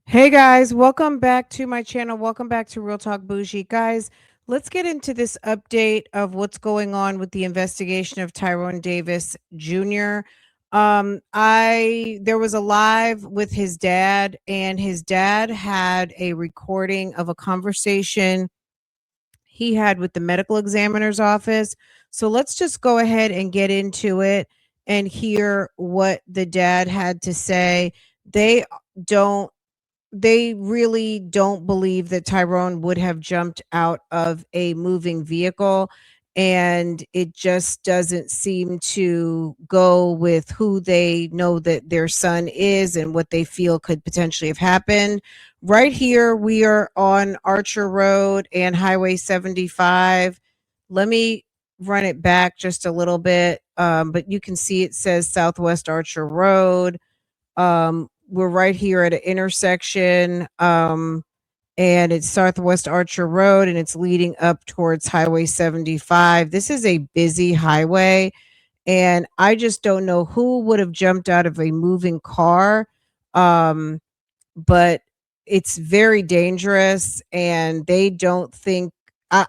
Hey guys, welcome back to my channel. Welcome back to Real Talk Bougie. Guys, let's get into this update of what's going on with the investigation of Tyrone Davis Jr. I there was a live with his dad, and his dad had a recording of a conversation he had with the medical examiner's office. So let's just go ahead and get into it and hear what the dad had to say. They don't they really don't believe that Tyrone would have jumped out of a moving vehicle. And it just doesn't seem to go with who they know that their son is and what they feel could potentially have happened. Right here, we are on Archer Road and Highway 75. Let me run it back just a little bit, but you can see it says Southwest Archer Road. We're right here at an intersection, and it's Southwest Archer Road, and it's leading up towards Highway 75. This is a busy highway, and I just don't know who would have jumped out of a moving car. Um, but it's very dangerous, and they don't think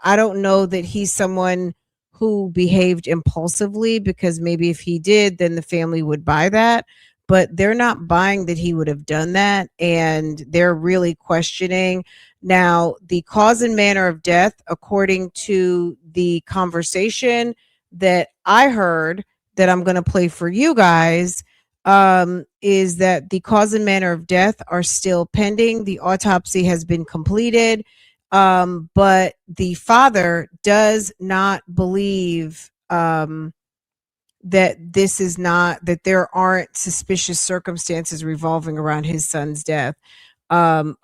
I don't know that he's someone who behaved impulsively, because maybe if he did, then the family would buy that. But they're not buying that he would have done that, and they're really questioning. Now, the cause and manner of death, according to the conversation that I heard, that I'm going to play for you guys, is that the cause and manner of death are still pending. The autopsy has been completed, but the father does not believe that this is not, that there aren't suspicious circumstances revolving around his son's death.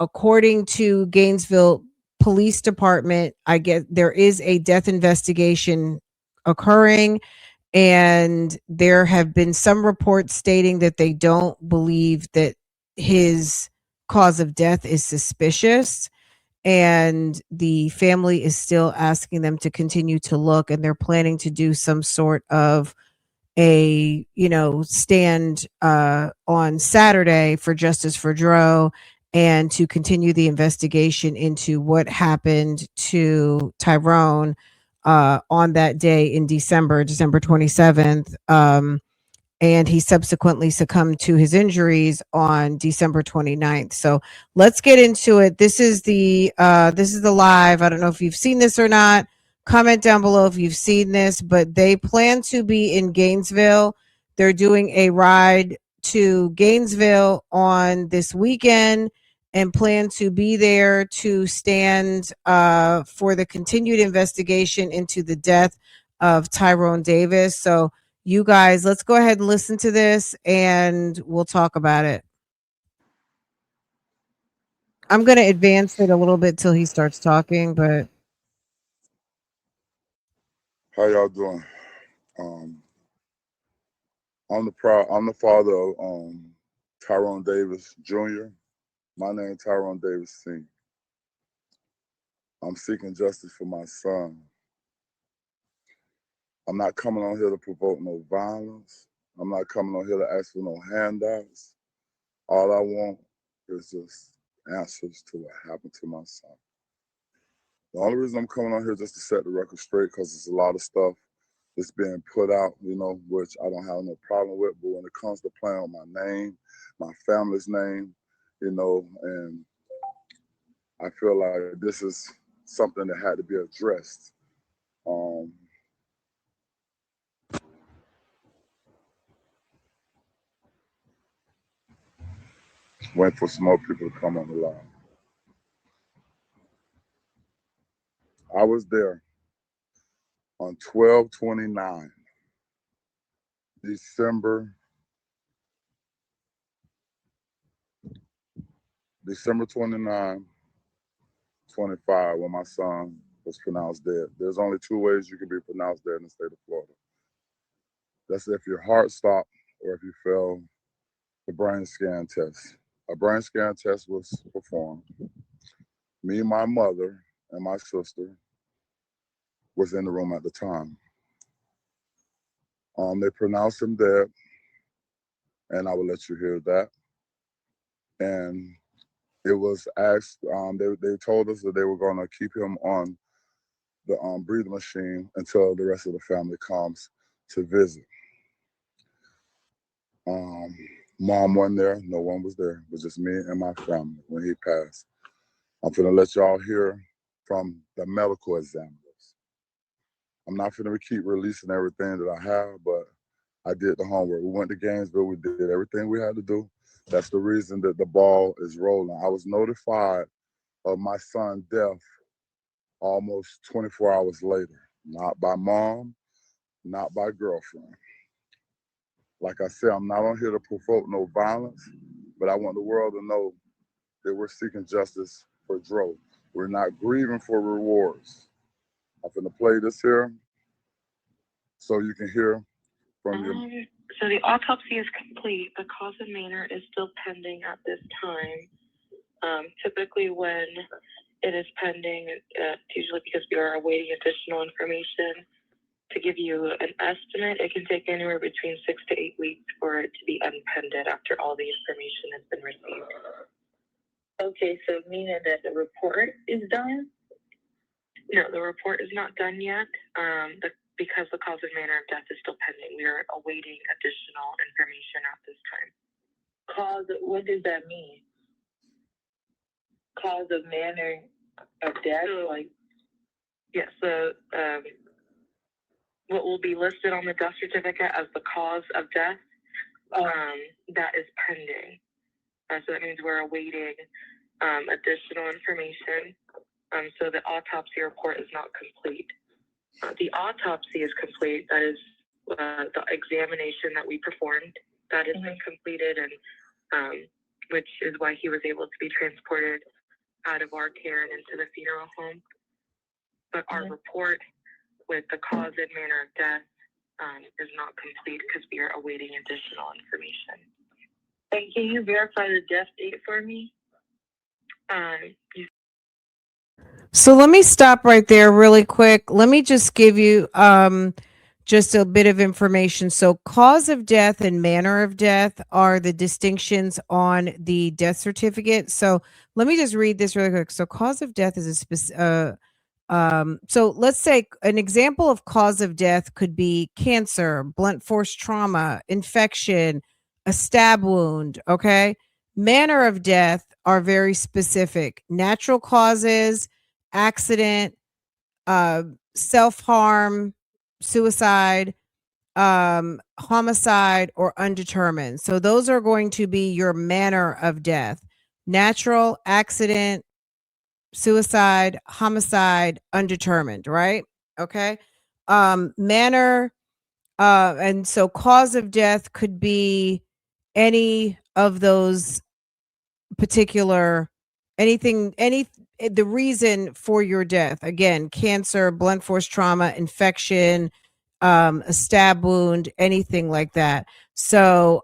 According to Gainesville Police Department, I get there is a death investigation occurring, and there have been some reports stating that they don't believe that his cause of death is suspicious, and the family is still asking them to continue to look, and they're planning to do some sort of a stand on Saturday for justice for Dro, and to continue the investigation into what happened to Tyrone on that day in December 27th. And he subsequently succumbed to his injuries on December 29th. So let's get into it. This is the live. I don't know if you've seen this or not. Comment down below if you've seen this, but they plan to be in Gainesville. They're doing a ride to Gainesville on this weekend, and plan to be there to stand for the continued investigation into the death of Tyrone Davis. So you guys, let's go ahead and listen to this, and we'll talk about it. I'm going to advance it a little bit till he starts talking, but How y'all doing? Um, I'm the father of Tyrone Davis Jr. My name Tyrone Davis Sr. I'm seeking justice for my son. I'm not coming on here to provoke no violence. I'm not coming on here to ask for no handouts. All I want is just answers to what happened to my son. The only reason I'm coming on here is just to set the record straight, because there's a lot of stuff that's being put out, which I don't have no problem with. But when it comes to playing on my name, my family's name, and I feel like this is something that had to be addressed. Um, Waiting for some more people to come on the line. I was there on 12/29, December, December 29, 25, when my son was pronounced dead. There's only two ways you can be pronounced dead in the state of Florida. That's if your heart stopped or if you failed the brain scan test. A brain scan test was performed. Me, my mother, and my sister was in the room at the time. They pronounced him dead, and I will let you hear that. And it was asked. They told us that they were going to keep him on the breathing machine until the rest of the family comes to visit. Um, Mom wasn't there. No one was there. It was just me and my family when he passed. I'm gonna let y'all hear from the medical examiners. I'm not gonna keep releasing everything that I have, but I did the homework. We went to Gainesville. We did everything we had to do. That's the reason that the ball is rolling. I was notified of my son's death almost 24 hours later. Not by mom, not by girlfriend. Like I said, I'm not on here to provoke no violence, but I want the world to know that we're seeking justice for Dro. We're not grieving for rewards. I'm gonna play this here so you can hear from your. So the autopsy is complete. The cause and manner is still pending at this time. Typically, when it is pending, it's usually because we are awaiting additional information. To give you an estimate, it can take anywhere between 6 to 8 weeks for it to be unpended after all the information has been received. Okay, so meaning that the report is done? No, the report is not done yet. Because the cause and manner of death is still pending. We are awaiting additional information at this time. Cause, what does that mean? Cause of manner of death? So, like, yes, what will be listed on the death certificate as the cause of death, that is pending. So that means we're awaiting additional information. So the autopsy report is not complete. The autopsy is complete. That is the examination that we performed. That has been completed, and which is why he was able to be transported out of our care and into the funeral home. But our report with the cause and manner of death is not complete because we are awaiting additional information. And can you verify the death date for me? So let me stop right there really quick. Let me just give you just a bit of information. So cause of death and manner of death are the distinctions on the death certificate. So let me just read this really quick. So cause of death is a specific so let's say an example of cause of death could be cancer, blunt force trauma, infection, a stab wound. Okay. Manner of death are very specific: natural causes, accident, self-harm, suicide, homicide, or undetermined. So those are going to be your manner of death: natural, accident, suicide, homicide, undetermined, right? Okay. Manner, and so cause of death could be any of those particular, the reason for your death. Again, cancer, blunt force trauma, infection, a stab wound, anything like that. So,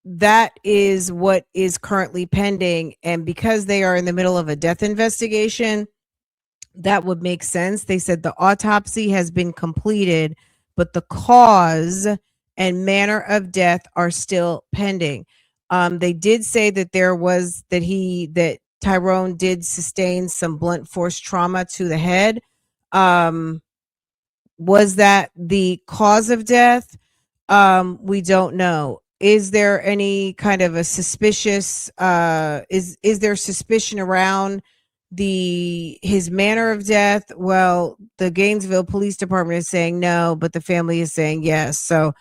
that is what is currently pending. And because they are in the middle of a death investigation, that would make sense. They said the autopsy has been completed, but the cause and manner of death are still pending. They did say that that Tyrone did sustain some blunt force trauma to the head. Was that the cause of death? We don't know. Is there any kind of a suspicious is there suspicion around his manner of death? Well, the Gainesville Police Department is saying no, but the family is saying yes. So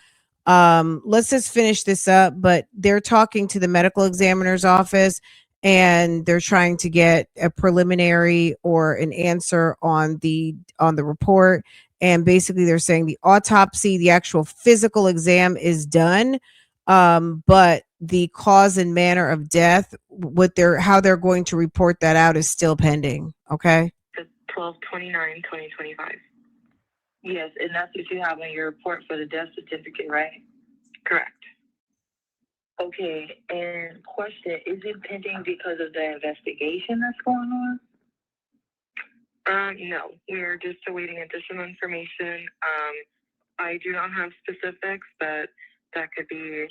let's just finish this up. But they're talking to the medical examiner's office, and they're trying to get a preliminary or an answer on the report. And basically they're saying the autopsy, the actual physical exam, is done, but the cause and manner of death, how they're going to report that out, is still pending. Okay. 12/29/2025. Yes, and that's what you have on your report for the death certificate, right? Correct. Okay, and question, is it pending because of the investigation that's going on? No, we're just awaiting additional information. I do not have specifics, but that could be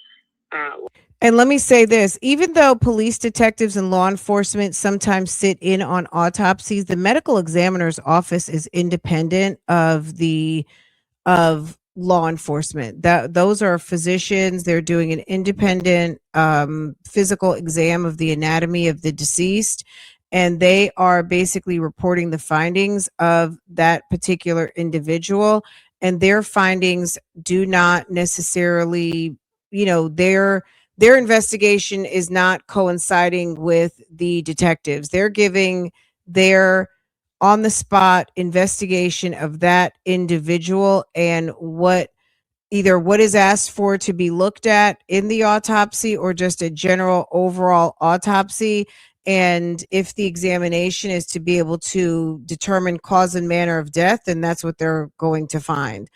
And let me say this, even though police detectives and law enforcement sometimes sit in on autopsies, the medical examiner's office is independent of law enforcement. That those are physicians. They're doing an independent physical exam of the anatomy of the deceased, and they are basically reporting the findings of that particular individual. And their findings do not necessarily, their investigation is not coinciding with the detectives. They're giving their on the spot investigation of that individual and what is asked for to be looked at in the autopsy or just a general overall autopsy. And if the examination is to be able to determine cause and manner of death, then that's what they're going to find.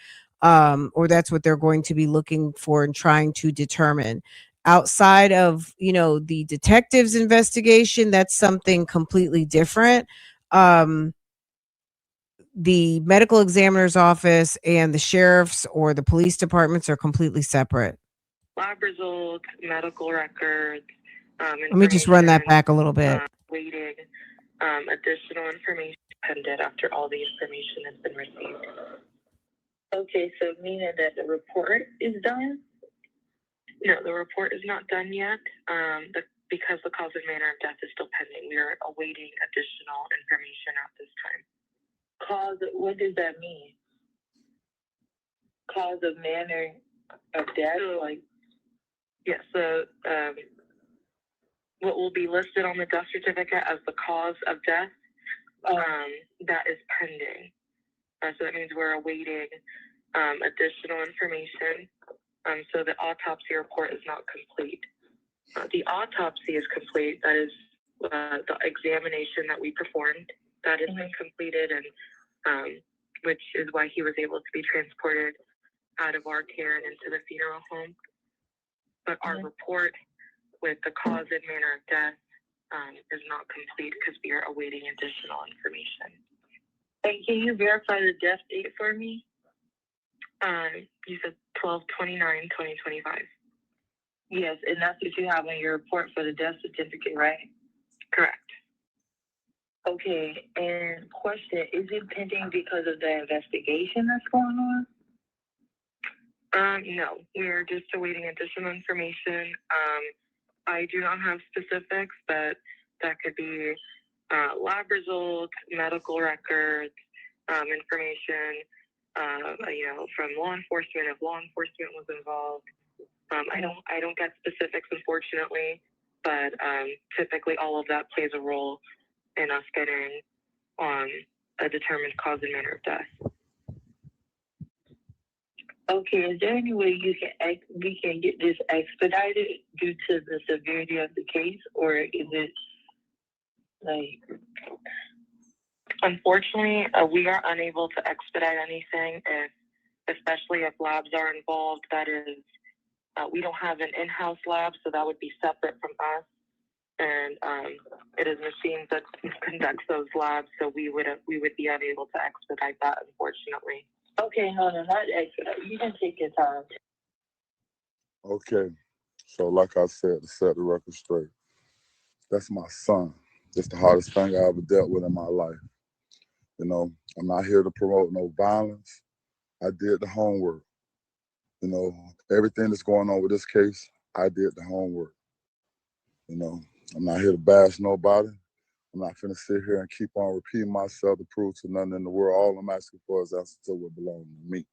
Or that's what they're going to be looking for and trying to determine. Outside of, the detective's investigation, that's something completely different. Um, the medical examiner's office and the sheriff's or the police departments are completely separate. Lab results, medical records, Let me just run that back a little bit. Waiting additional information pending after all the information has been received. Okay, so meaning that the report is done? No, the report is not done yet. Because the cause and manner of death is still pending. We are awaiting additional information at this time. Cause, what does that mean? Cause of manner of death? Yes, what will be listed on the death certificate as the cause of death, that is pending. So that means we're awaiting additional information. So the autopsy report is not complete. The autopsy is complete. That is the examination that we performed. That has been completed, and which is why he was able to be transported out of our care and into the funeral home. But our report with the cause and manner of death is not complete because we are awaiting additional information. And can you verify the death date for me? You said 12/29/2025. Yes, and that's what you have on your report for the death certificate, right? Correct. Okay, and question, is it pending because of the investigation that's going on? No, we're just awaiting additional information. I do not have specifics, but that could be lab results, medical records, information, from law enforcement if law enforcement was involved. I don't get specifics, unfortunately, but typically all of that plays a role in us getting a determined cause and manner of death. Okay, is there any way we can get this expedited due to the severity of the case, or is it Unfortunately, we are unable to expedite anything, especially if labs are involved. That is, we don't have an in-house lab, so that would be separate from us. And it is machines that conduct those labs, so we would be unable to expedite that, unfortunately. Okay, no, not expedite. You can take your time. Okay, so like I said, to set the record straight, that's my son. That's the hardest thing I ever dealt with in my life. I'm not here to promote no violence. I did the homework. Everything that's going on with this case, I did the homework. I'm not here to bash nobody. I'm not finna sit here and keep on repeating myself to prove to nothing in the world. All I'm asking for is answer to what belongs to me.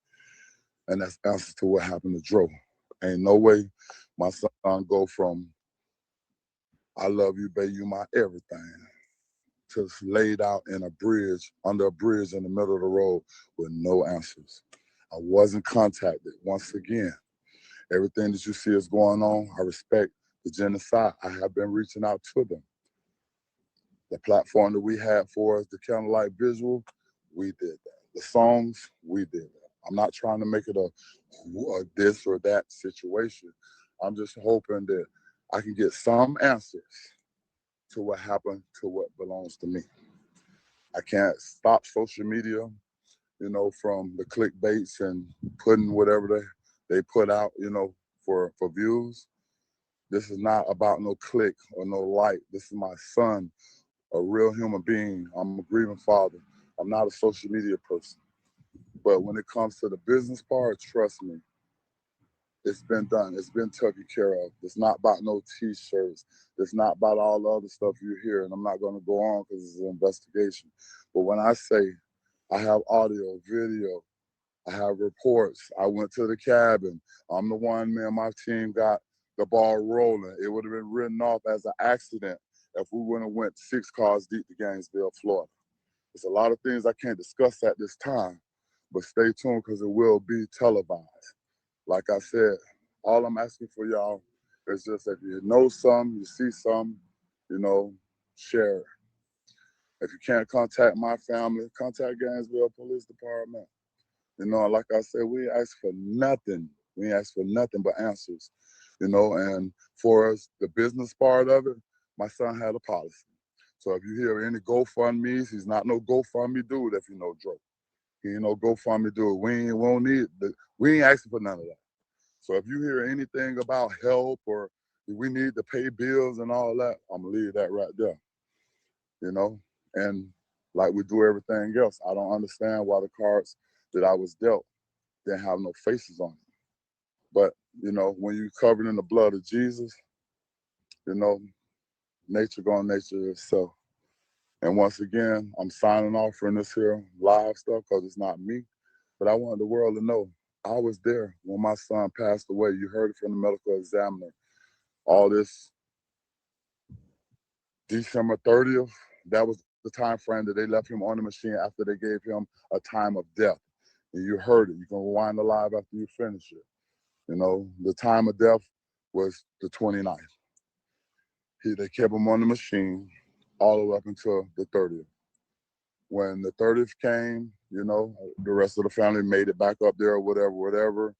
And that's answer to what happened to Dro. Ain't no way my son go from I love you, baby, you my everything, to laid out in a bridge, under a bridge in the middle of the road with no answers. I wasn't contacted. Once again, everything that you see is going on, I respect the genocide. I have been reaching out to them. The platform that we had for us, the candlelight visual, we did that. The songs, we did that. I'm not trying to make it a this or that situation. I'm just hoping that I can get some answers to what happened to what belongs to me. I can't stop social media, from the clickbaits and putting whatever they put out, for views. This is not about no click or no like. This is my son, a real human being. I'm a grieving father. I'm not a social media person. But when it comes to the business part, trust me, it's been done. It's been taken care of. It's not about no T-shirts. It's not about all the other stuff you hear. And I'm not going to go on because it's an investigation. But when I say I have audio, video, I have reports. I went to the cabin. I'm the one, me and my team got the ball rolling. It would have been written off as an accident if we wouldn't have went 6 cars deep to Gainesville, Florida. There's a lot of things I can't discuss at this time, but stay tuned because it will be televised. Like I said, all I'm asking for y'all is just if you know some, you see some, share it. If you can't contact my family, contact Gainesville Police Department. Like I said, we ain't ask for nothing. We ain't ask for nothing but answers, and for us, the business part of it, my son had a policy. So if you hear any GoFundMe's, he's not no GoFundMe dude if you know Dre. He ain't no GoFundMe dude. We ain't asking for none of that. So if you hear anything about help or we need to pay bills and all that, I'm gonna leave that right there, And like we do everything else, I don't understand why the cards that I was dealt didn't have no faces on them. But, when you covered in the blood of Jesus, nature gonna nature itself. And once again, I'm signing off from this here live stuff because it's not me. But I want the world to know I was there when my son passed away. You heard it from the medical examiner. All this December 30th, that was the time frame that they left him on the machine after they gave him a time of death. And you heard it. You can rewind the live after you finish it. The time of death was the 29th. They kept him on the machine all the way up until the 30th. When the 30th came, the rest of the family made it back up there or whatever.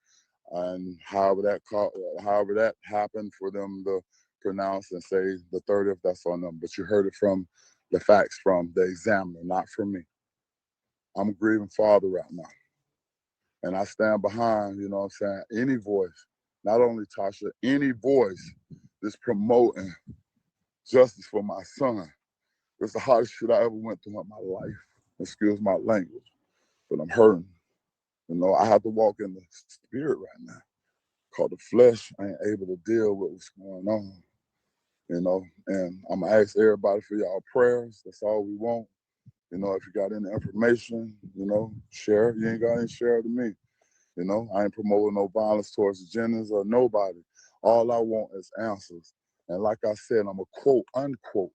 And however that happened for them to pronounce and say the 30th, that's on them. But you heard it from the facts from the examiner, not from me. I'm a grieving father right now. And I stand behind, any voice, not only Tasha, any voice that's promoting justice for my son. It's the hardest shit I ever went through in my life. Excuse my language, but I'm hurting. I have to walk in the spirit right now. Cause the flesh ain't able to deal with what's going on. And I'm gonna ask everybody for y'all prayers. That's all we want. If you got any information, share it. You ain't got any share it to me. I ain't promoting no violence towards the genders or nobody. All I want is answers. And like I said, I'm a quote, unquote.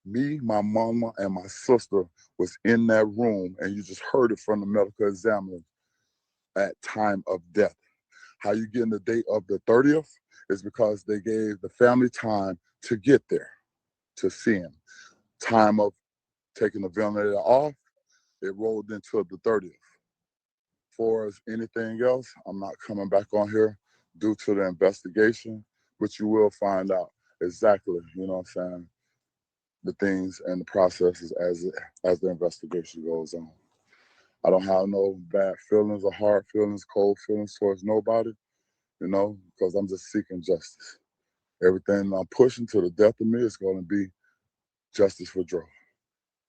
Me, my mama, and my sister was in that room, and you just heard it from the medical examiner at time of death. How you getting the date of the 30th is because they gave the family time to get there, to see him. Time of taking the ventilator off, it rolled into the 30th. For us, anything else, I'm not coming back on here due to the investigation, but you will find out exactly, the things and the processes as the investigation goes on. I don't have no bad feelings or hard feelings, cold feelings towards nobody, because I'm just seeking justice. Everything I'm pushing to the death of me is going to be justice for Dre.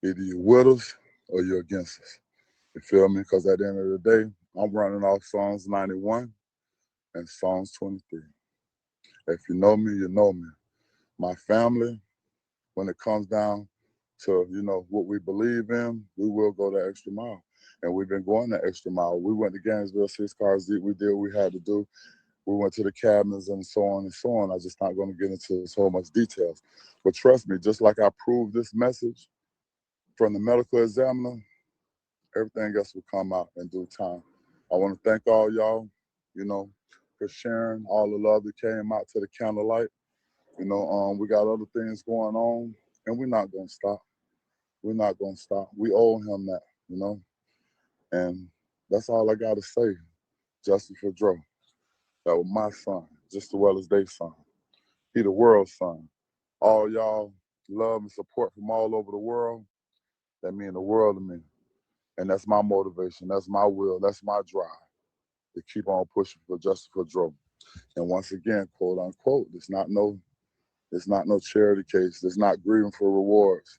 Either you're with us or you're against us. You feel me? Because at the end of the day, I'm running off Psalms 91 and Psalms 23. If you know me, you know me. My family, when it comes down to, what we believe in, we will go the extra mile. And we've been going the extra mile. We went to Gainesville 6 cars deep. We did what we had to do. We went to the cabins and so on and so on. I'm just not going to get into so much details. But trust me, just like I proved this message from the medical examiner, everything else will come out in due time. I want to thank all y'all, for sharing all the love that came out to the candlelight. We got other things going on, and we're not going to stop. We're not going to stop. We owe him that, And that's all I got to say. Justice for Dre. That was my son, just as well as their son. He the world's son. All y'all love and support from all over the world, that mean the world to me. And that's my motivation. That's my will. That's my drive to keep on pushing for justice for Dre. And once again, quote unquote, it's not no charity case. It's not grieving for rewards.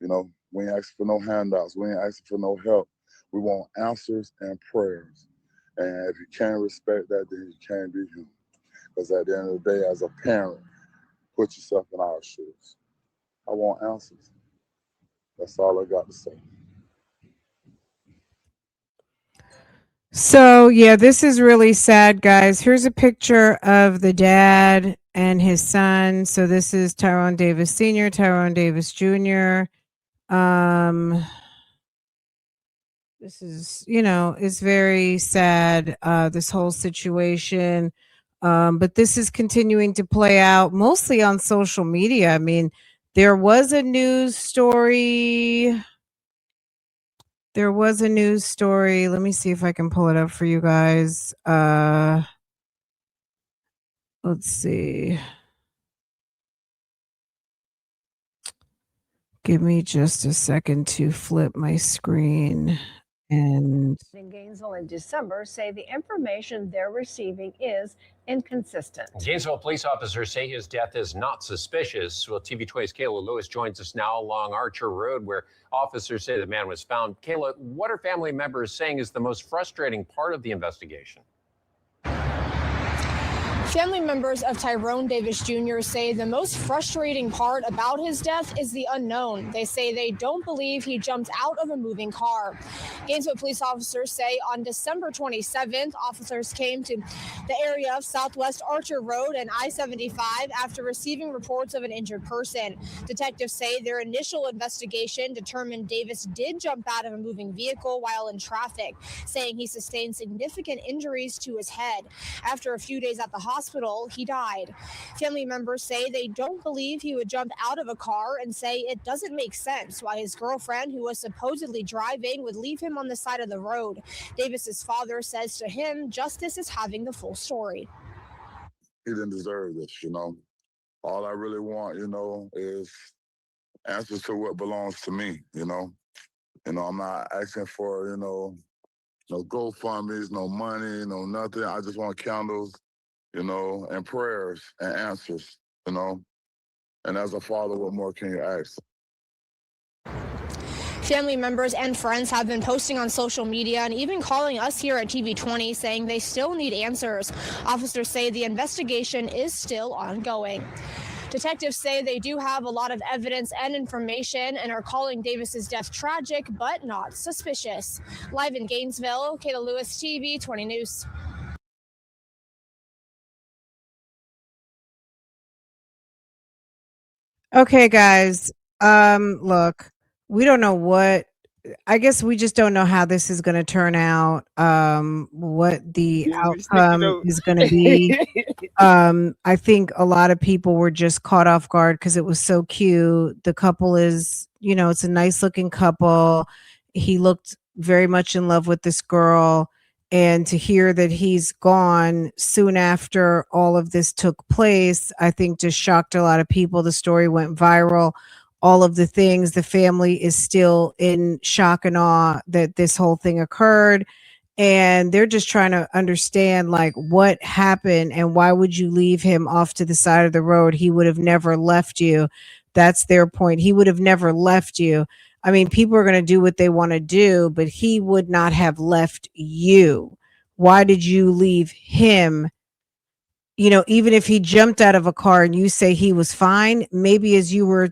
You know, we ain't asking for no handouts. We ain't asking for no help. We want answers and prayers. And if you can't respect that, then you can't be human. Because at the end of the day, as a parent, put yourself in our shoes. I want answers. That's all I got to say. So, yeah, this is really sad, guys. Here's a picture of the dad and his son. So, this is Tyrone Davis Sr., Tyrone Davis Jr. This is, it's very sad, this whole situation. But this is continuing to play out mostly on social media. I mean, there was a news story. Let me see if I can pull it up for you guys. Let's see. Give me just a second to flip my screen. And in Gainesville in December say the information they're receiving is inconsistent. Gainesville police officers say his death is not suspicious. Well, TV20's Kayla Lewis joins us now along Archer Road, where officers say the man was found. Kayla, what are family members saying is the most frustrating part of the investigation? Family members of Tyrone Davis Jr. say the most frustrating part about his death is the unknown. They say they don't believe he jumped out of a moving car. Gainesville police officers say on December 27th, officers came to the area of Southwest Archer Road and I-75 after receiving reports of an injured person. Detectives say their initial investigation determined Davis did jump out of a moving vehicle while in traffic, saying he sustained significant injuries to his head. After a few days at the hospital, he died. Family members say they don't believe he would jump out of a car and say it doesn't make sense why his girlfriend, who was supposedly driving, would leave him on the side of the road. Davis's father says to him, justice is having the full story. He didn't deserve this, All I really want, is answers to what belongs to me, I'm not asking for, no GoFundMes, no money, no nothing. I just want candles, and prayers and answers, And as a father, what more can you ask? Family members and friends have been posting on social media and even calling us here at TV20 saying they still need answers. Officers say the investigation is still ongoing. Detectives say they do have a lot of evidence and information and are calling Davis's death tragic but not suspicious. Live in Gainesville, Kayla Lewis, TV20 News. okay, guys. Look, we don't know I guess we just don't know how this is going to turn out. What the outcome is going to be. I think a lot of people were just caught off guard because it was so cute. The couple is, it's a nice looking couple. He looked very much in love with this girl. And to hear that he's gone soon after all of this took place, I think just shocked a lot of people. The story went viral. All of the things, the family is still in shock and awe that this whole thing occurred. And they're just trying to understand what happened and why would you leave him off to the side of the road? He would have never left you. That's their point. He would have never left you. I mean, people are going to do what they want to do, but he would not have left you. Why did you leave him? Even if he jumped out of a car and you say he was fine, maybe as you were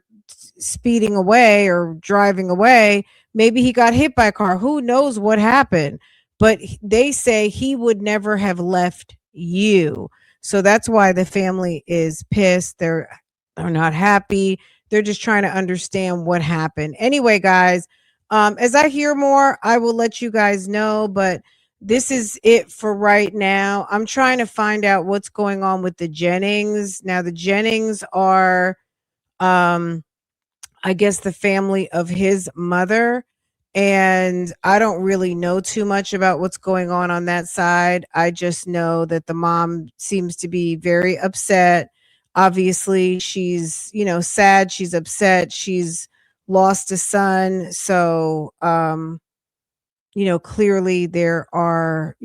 speeding away or driving away, maybe he got hit by a car. Who knows what happened? But they say he would never have left you. So that's why the family is pissed. They're not happy. They're just trying to understand what happened. Anyway, guys, as I hear more, I will let you guys know. But this is it for right now. I'm trying to find out what's going on with the Jennings. Now, the Jennings are, I guess, the family of his mother. And I don't really know too much about what's going on that side. I just know that the mom seems to be very upset. Obviously, she's, sad. She's upset. She's lost a son. So, clearly there are,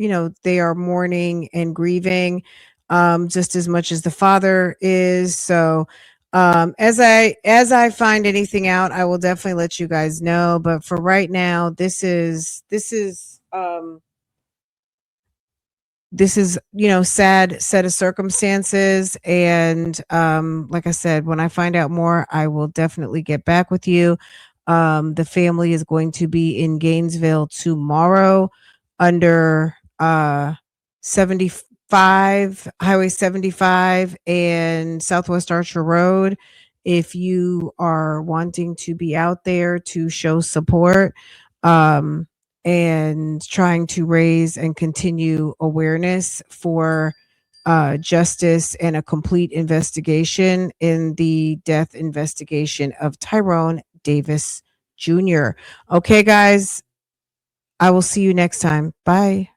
they are mourning and grieving just as much as the father is. So as I find anything out, I will definitely let you guys know. But for right now, this is sad set of circumstances. And like I said, when I find out more, I will definitely get back with you. The family is going to be in Gainesville tomorrow under 75 Highway 75 and Southwest Archer Road. If you are wanting to be out there to show support, and trying to raise and continue awareness for justice and a complete investigation in the death investigation of Tyrone Davis Jr. Okay, guys, I will see you next time. Bye.